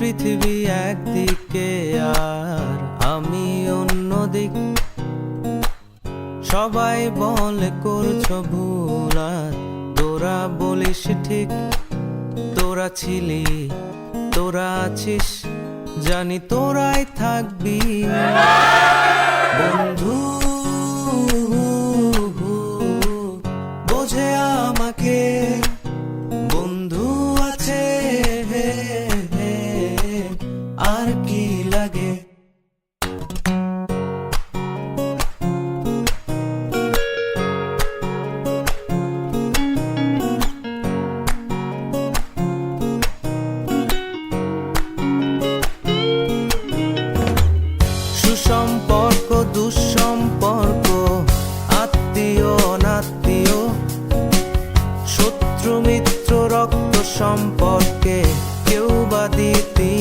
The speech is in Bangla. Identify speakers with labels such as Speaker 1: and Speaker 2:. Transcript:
Speaker 1: পৃথিবী একদিকে আর আমি অন্যদিক। সবাই বলে করছো ভুল, আর তোরা বলিস ঠিক। তোরা ছিলি, তোরা আছিস, জানি তোরাই থাকবি। বন্ধু বোঝে আমাকে, বন্ধু আছে, আর কি লাগে। সুসম্পর্ক দুঃসম্পর্ক, আত্মীয় অনাত্মীয়, শত্রু মিত্র রক্ত সম্পর্কে কেউ বা দ্বিতীয়।